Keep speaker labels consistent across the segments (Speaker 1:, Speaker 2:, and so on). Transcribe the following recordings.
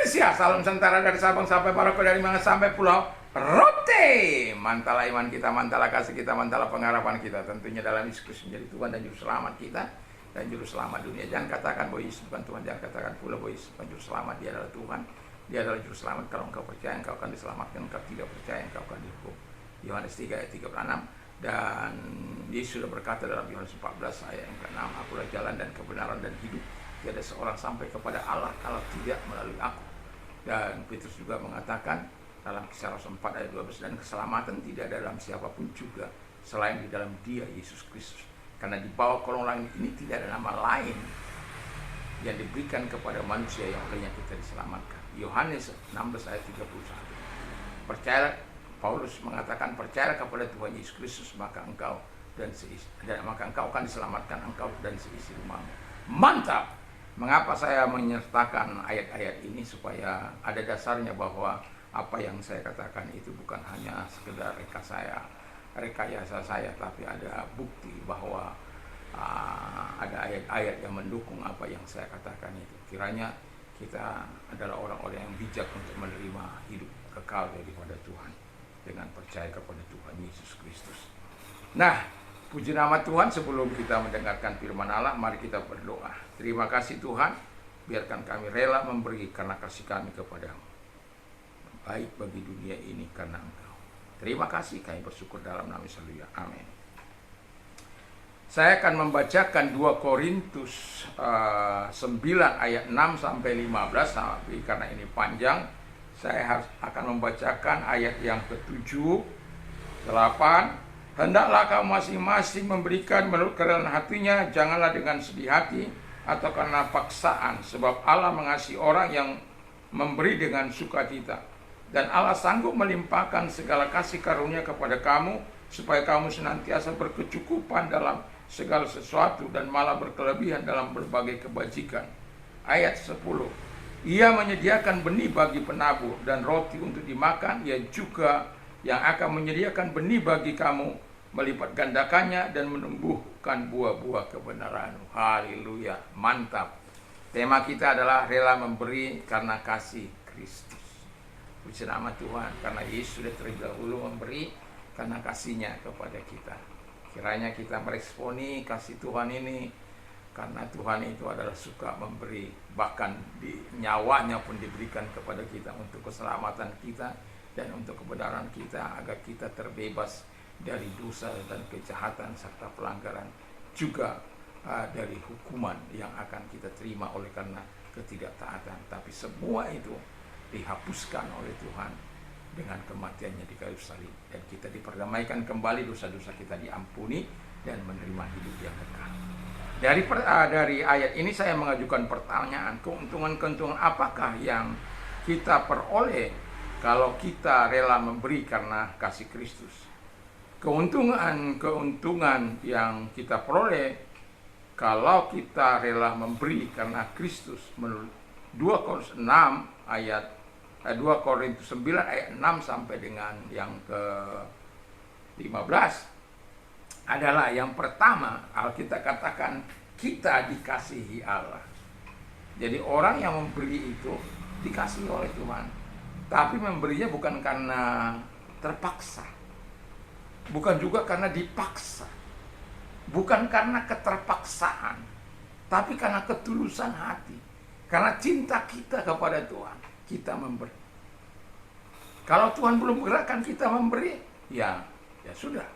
Speaker 1: Indonesia, salam Nusantara dari Sabang sampai Merauke, dari Mangan sampai Pulau Rote. Mantalah iman kita, mantalah kasih kita, mantalah pengharapan kita. Tentunya dalam Yesus Kristus menjadi Tuhan dan Juru Selamat kita dan Juru Selamat dunia. Jangan katakan bahwa Yesus bukan Tuhan, jangan katakan pula bahwa Yesus bukan Juru Selamat. Dia adalah Tuhan, Dia adalah Juru Selamat. Kalau engkau percaya, engkau akan diselamatkan. Engkau tidak percaya, engkau akan dihukum. Yohanes 3 ayat 36. Dan Yesus sudah berkata dalam Yohanes 14 ayat yang ke-6, akulah jalan dan kebenaran dan hidup. Tiada seorang sampai kepada Allah kalau tidak melalui aku. Dan Petrus juga mengatakan dalam Kisah Rasul 4 ayat 12, dan keselamatan tidak ada dalam siapapun juga selain di dalam Dia, Yesus Kristus. Karena di bawah kolong langit ini tidak ada nama lain yang diberikan kepada manusia yang olehnya kita diselamatkan. Yohanes 16 ayat 31. Percaya, Paulus mengatakan, percaya kepada Tuhan Yesus Kristus maka engkau akan diselamatkan, engkau dan seisi rumahmu. Mantap. Mengapa saya menyertakan ayat-ayat ini? Supaya ada dasarnya bahwa apa yang saya katakan itu bukan hanya sekedar rekayasa saya, tapi ada bukti bahwa ada ayat-ayat yang mendukung apa yang saya katakan itu. Kiranya kita adalah orang-orang yang bijak untuk menerima hidup kekal daripada Tuhan dengan percaya kepada Tuhan Yesus Kristus. Nah, puji nama Tuhan. Sebelum kita mendengarkan firman Allah, mari kita berdoa. Terima kasih Tuhan, biarkan kami rela memberi karena kasih kami kepadamu. Baik bagi dunia ini karena Engkau. Terima kasih, kami bersyukur dalam nama Yesus. Amin. Saya akan membacakan 2 Korintus 9 ayat 6 sampai 15, tapi karena ini panjang, saya akan membacakan ayat yang ke-7, 8. Hendaklah kamu masing-masing memberikan menurut kerelaan hatinya, janganlah dengan sedih hati atau karena paksaan, sebab Allah mengasihi orang yang memberi dengan sukacita. Dan Allah sanggup melimpahkan segala kasih karunia kepada kamu, supaya kamu senantiasa berkecukupan dalam segala sesuatu dan malah berkelebihan dalam berbagai kebajikan. Ayat 10. Ia menyediakan benih bagi penabur dan roti untuk dimakan. Ia juga yang akan menyediakan benih bagi kamu, melipat gandakannya dan menumbuhkan buah-buah kebenaran. Haleluya, mantap. Tema kita adalah rela memberi karena kasih Kristus. Puji nama Tuhan, karena Yesus sudah terlebih dahulu memberi karena kasihnya kepada kita. Kiranya kita meresponi kasih Tuhan ini, karena Tuhan itu adalah suka memberi, bahkan di nyawanya pun diberikan kepada kita untuk keselamatan kita dan untuk kebenaran kita, agar kita terbebas dari dosa dan kejahatan serta pelanggaran, juga dari hukuman yang akan kita terima oleh karena ketidaktaatan. Tapi semua itu dihapuskan oleh Tuhan dengan kematiannya di kayu salib, dan kita diperdamaikan kembali, dosa-dosa kita diampuni dan menerima hidup yang kekal. Dari ayat ini saya mengajukan pertanyaan, keuntungan-keuntungan apakah yang kita peroleh kalau kita rela memberi karena kasih Kristus? Keuntungan yang kita peroleh kalau kita rela memberi karena Kristus, menurut 2 Korintus 9 ayat 6 sampai dengan yang ke-15 adalah, yang pertama, Alkitab katakan kita dikasihi Allah. Jadi orang yang memberi itu dikasihi oleh Tuhan, tapi memberinya bukan karena terpaksa, bukan juga karena dipaksa, bukan karena keterpaksaan, tapi karena ketulusan hati, karena cinta kita kepada Tuhan, kita memberi. Kalau Tuhan belum gerakkan kita memberi, ya sudah.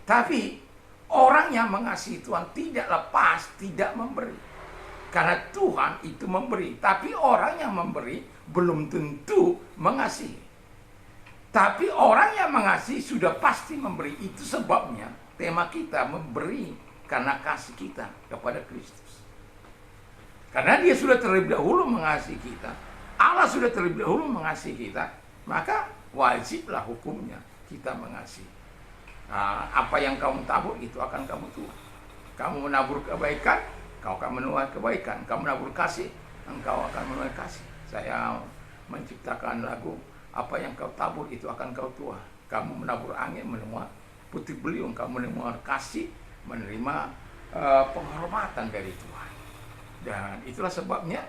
Speaker 1: Tapi orang yang mengasihi Tuhan tidak lepas tidak memberi, karena Tuhan itu memberi. Tapi orang yang memberi belum tentu mengasihi. Tapi orang yang mengasihi sudah pasti memberi. Itu sebabnya tema kita memberi karena kasih kita kepada Kristus. Karena Dia sudah terlebih dahulu mengasihi kita, Allah sudah terlebih dahulu mengasihi kita, maka wajiblah hukumnya kita mengasihi. Apa yang kamu tabur itu akan kamu tuai. Kamu menabur kebaikan, kau akan menuai kebaikan. Kamu menabur kasih, engkau akan menuai kasih. Saya menciptakan lagu, apa yang kau tabur itu akan kau tuai. Kamu menabur angin, menemukan puting beliung. Kamu menemukan kasih, menerima penghormatan dari Tuhan. Dan itulah sebabnya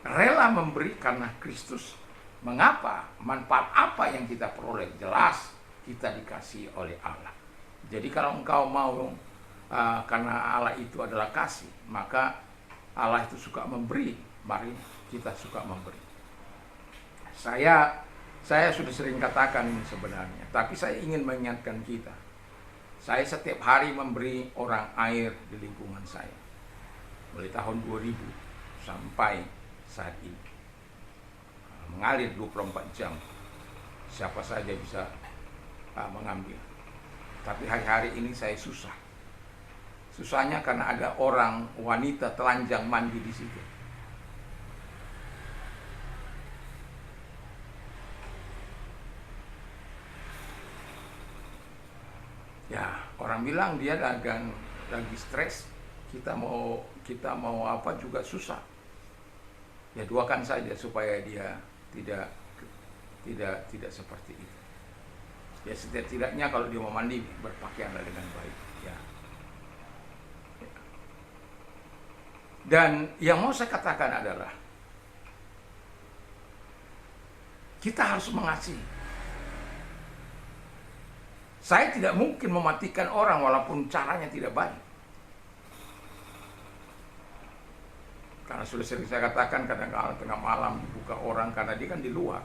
Speaker 1: rela memberi karena Kristus. Mengapa? Manfaat apa yang kita peroleh? Jelas kita dikasihi oleh Allah. Jadi kalau engkau mau karena Allah itu adalah kasih, maka Allah itu suka memberi. Mari kita suka memberi. Saya sudah sering katakan ini sebenarnya, tapi saya ingin mengingatkan kita. Saya setiap hari memberi orang air di lingkungan saya. Mulai tahun 2000 sampai saat ini. Mengalir 24 jam. Siapa saja bisa mengambil. Tapi hari-hari ini saya susah. Susahnya karena ada orang wanita telanjang mandi di situ. Ya, orang bilang dia lagi stres. Kita mau apa juga susah. Ya doakan saja supaya dia tidak seperti itu. Ya setidaknya kalau dia mau mandi berpakaianlah dengan baik. Ya. Dan yang mau saya katakan adalah kita harus mengasihi. Saya tidak mungkin mematikan orang walaupun caranya tidak baik. Karena sudah sering saya katakan, kadang-kadang tengah malam dibuka orang karena dia kan di luar,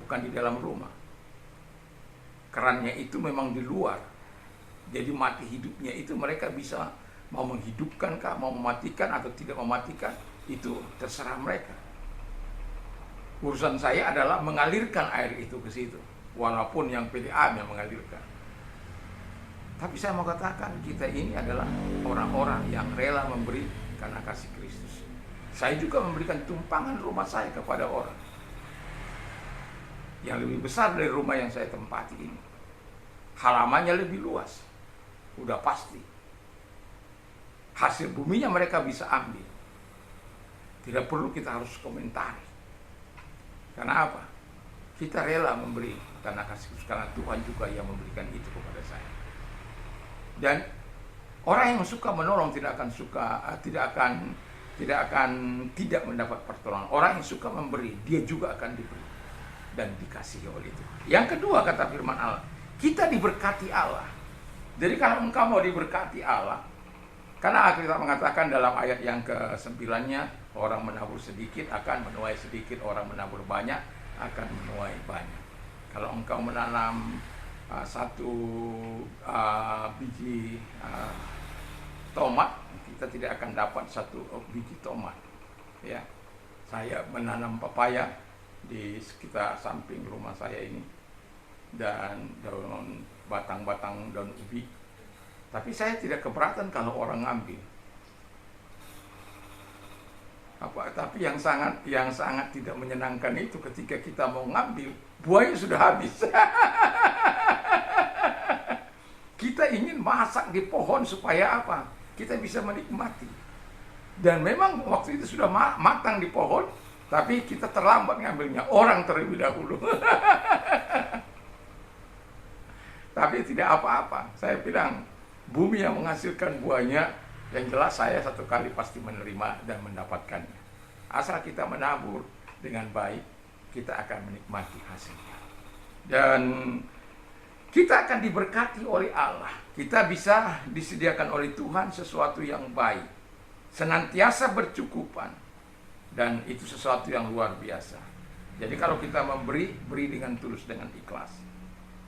Speaker 1: bukan di dalam rumah. Kerannya itu memang di luar. Jadi mati hidupnya itu mereka bisa mau menghidupkan kah, mau mematikan atau tidak mematikan, itu terserah mereka. Urusan saya adalah mengalirkan air itu ke situ, walaupun yang PDA yang mengalirkan. Tapi saya mau katakan, kita ini adalah orang-orang yang rela memberi karena kasih Kristus. Saya juga memberikan tumpangan rumah saya kepada orang yang lebih besar dari rumah yang saya tempati ini. Halamannya lebih luas, udah pasti. Hasil buminya mereka bisa ambil. Tidak perlu kita harus komentari. Karena apa? Kita rela memberi karena kasih Kristus, karena Tuhan juga yang memberikan itu kepada saya. Dan orang yang suka menolong tidak akan tidak mendapat pertolongan. Orang yang suka memberi, dia juga akan diberi dan dikasihi oleh Tuhan. Yang kedua, kata firman Allah, kita diberkati Allah. Jadi kalau engkau mau diberkati Allah, karena kita mengatakan dalam ayat yang ke-9-nya, orang menabur sedikit akan menuai sedikit, orang menabur banyak akan menuai banyak. Kalau engkau menanam satu biji tomat, kita tidak akan dapat satu biji tomat. Ya, saya menanam pepaya di sekitar samping rumah saya ini dan daun batang-batang daun ubi. Tapi saya tidak keberatan kalau orang ngambil. Tapi yang sangat tidak menyenangkan itu ketika kita mau ngambil, buahnya sudah habis. Kita ingin masak di pohon supaya apa? Kita bisa menikmati. Dan memang waktu itu sudah matang di pohon, tapi kita terlambat ngambilnya. Orang terlebih dahulu. Tapi tidak apa-apa. Saya bilang, bumi yang menghasilkan buahnya, yang jelas saya satu kali pasti menerima dan mendapatkannya. Asal kita menabur dengan baik, kita akan menikmati hasilnya. Dan kita akan diberkati oleh Allah. Kita bisa disediakan oleh Tuhan sesuatu yang baik, senantiasa bercukupan, dan itu sesuatu yang luar biasa. Jadi kalau kita memberi, beri dengan tulus, dengan ikhlas.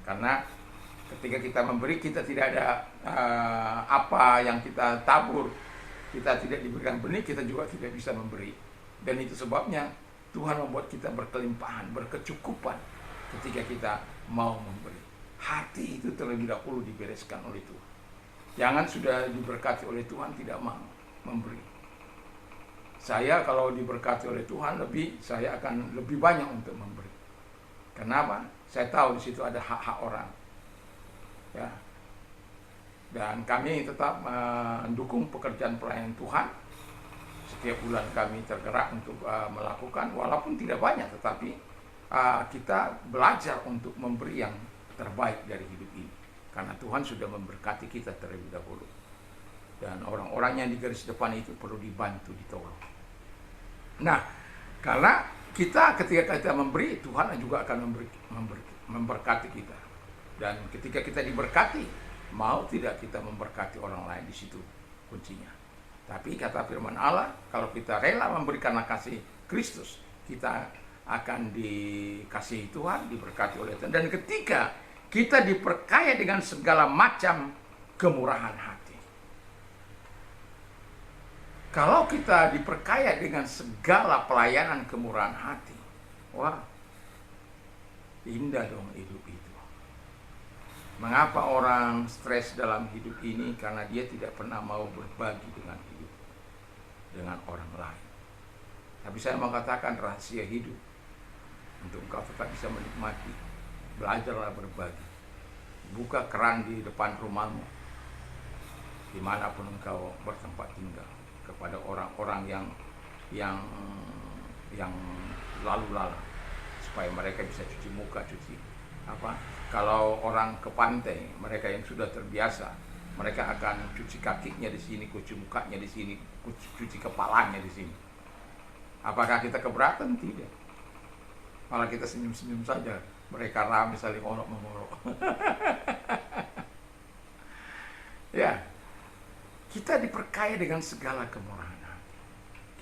Speaker 1: Karena ketika kita memberi, kita tidak ada apa yang kita tabur, kita tidak diberikan benih, kita juga tidak bisa memberi. Dan itu sebabnya Tuhan membuat kita berkelimpahan, berkecukupan ketika kita mau memberi. Hati itu terlebih dahulu dibereskan oleh Tuhan. Jangan sudah diberkati oleh Tuhan tidak mau memberi. Saya kalau diberkati oleh Tuhan saya akan lebih banyak untuk memberi. Kenapa? Saya tahu di situ ada hak-hak orang. Ya. Dan kami tetap mendukung pekerjaan pelayanan Tuhan. Setiap bulan kami tergerak untuk melakukan, walaupun tidak banyak, tetapi kita belajar untuk memberi yang terbaik dari hidup ini. Karena Tuhan sudah memberkati kita terlebih dahulu. Dan orang-orang yang di garis depan itu perlu dibantu, ditolong. Nah, Karena kita ketika kita memberi, Tuhan juga akan memberkati kita. Dan ketika kita diberkati, mau tidak kita memberkati orang lain, di situ kuncinya. Tapi kata firman Allah, kalau kita rela memberi karena kasih Kristus, kita akan dikasihi Tuhan, diberkati oleh Tuhan. Dan ketika kita diperkaya dengan segala macam kemurahan hati. Kalau kita diperkaya dengan segala pelayanan kemurahan hati, wah, indah dong hidup itu. Mengapa orang stres dalam hidup ini? Karena dia tidak pernah mau berbagi dengan hidup, dengan orang lain. Tapi saya mau katakan rahasia hidup untuk engkau tetap bisa menikmati, belajarlah berbagi. Buka keran di depan rumahmu, dimanapun engkau bertempat tinggal, kepada orang-orang yang lalu lalang, supaya mereka bisa cuci muka, cuci apa. Kalau orang ke pantai, mereka yang sudah terbiasa, mereka akan cuci kakinya di sini, cuci mukanya di sini, cuci kepalanya di sini. Apakah kita keberatan? Tidak. Malah kita senyum-senyum saja. Mereka ramai saling olok-mengolok. Ya, kita diperkaya dengan segala kemurahan hati.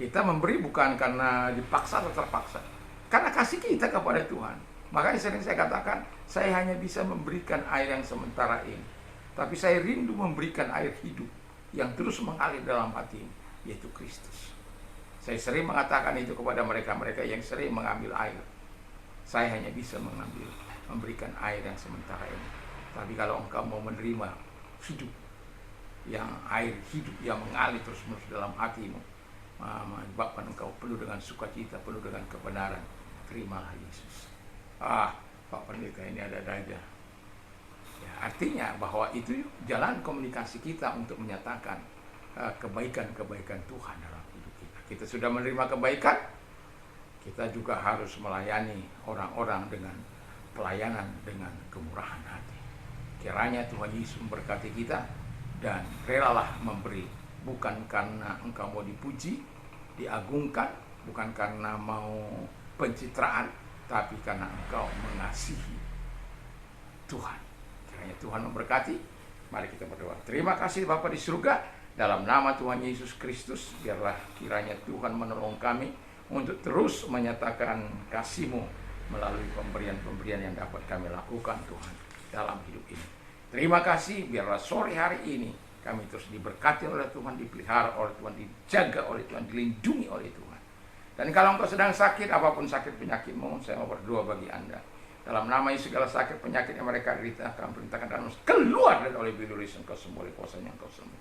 Speaker 1: Kita memberi bukan karena dipaksa atau terpaksa, karena kasih kita kepada Tuhan. Makanya sering saya katakan, saya hanya bisa memberikan air yang sementara ini, tapi saya rindu memberikan air hidup yang terus mengalir dalam hati, yaitu Kristus. Saya sering mengatakan itu kepada mereka yang sering mengambil air. Saya hanya bisa memberikan air yang sementara ini. Tapi kalau engkau mau menerima hidup, yang air hidup yang mengalir terus-menerus dalam hatimu, menyebabkan engkau penuh dengan sukacita, penuh dengan kebenaran, terimalah Yesus. Pak Pendeta ini ada-ada aja. Ya, artinya bahwa itu jalan komunikasi kita untuk menyatakan kebaikan-kebaikan Tuhan dalam hidup kita. Kita sudah menerima kebaikan, kita juga harus melayani orang-orang dengan pelayanan dengan kemurahan hati. Kiranya Tuhan Yesus memberkati kita dan relalah memberi, bukan karena engkau mau dipuji, diagungkan, bukan karena mau pencitraan, tapi karena engkau mengasihi Tuhan. Kiranya Tuhan memberkati. Mari kita berdoa. Terima kasih Bapa di surga, dalam nama Tuhan Yesus Kristus, biarlah kiranya Tuhan menolong kami untuk terus menyatakan kasih-Mu melalui pemberian-pemberian yang dapat kami lakukan Tuhan dalam hidup ini. Terima kasih, biarlah sore hari ini kami terus diberkati oleh Tuhan, dipelihara oleh Tuhan, dijaga oleh Tuhan, dilindungi oleh Tuhan. Dan kalau engkau sedang sakit, apapun sakit penyakitmu, saya mau berdoa bagi Anda. Dalam nama Yesus, segala sakit penyakit yang mereka derita, kami perintahkan kamu keluar dari oleh biluris, engkau sembuh oleh kuasanya, engkau sembuh.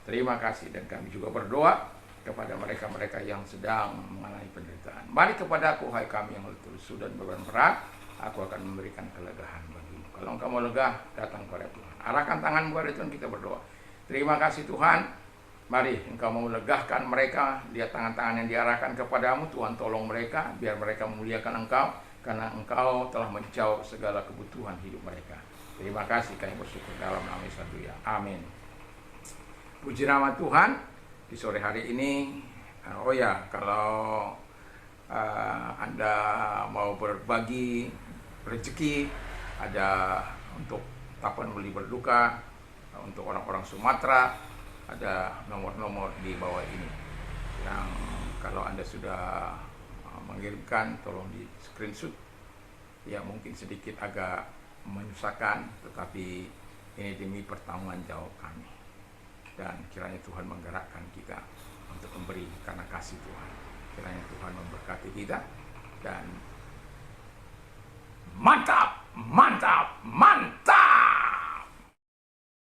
Speaker 1: Terima kasih, dan kami juga berdoa kepada mereka-mereka yang sedang mengalami penderitaan. Mari kepada aku, hai kami yang lesu dan beban berat, aku akan memberikan kelegaan bagimu. Kalau engkau mau legah, datang kepada Tuhan. Arahkan tanganmu kepada Tuhan, kita berdoa. Terima kasih Tuhan. Mari engkau melegahkan mereka, lihat tangan-tangan yang diarahkan kepadamu. Tuhan tolong mereka, biar mereka memuliakan engkau, karena engkau telah menjawab segala kebutuhan hidup mereka. Terima kasih, kami bersyukur dalam nama Yesus ya. Amin. Puji nama Tuhan. Di sore hari ini, kalau Anda mau berbagi rezeki, ada untuk Tapan Beli Berduka, untuk orang-orang Sumatera, ada nomor-nomor di bawah ini yang kalau Anda sudah mengirimkan, tolong di screenshot. Ya, mungkin sedikit agak menyusahkan, tetapi ini demi pertanggungan jawab kami. Dan kiranya Tuhan menggerakkan kita untuk memberi karena kasih Tuhan. Kiranya Tuhan memberkati kita, dan mantap, mantap, mantap.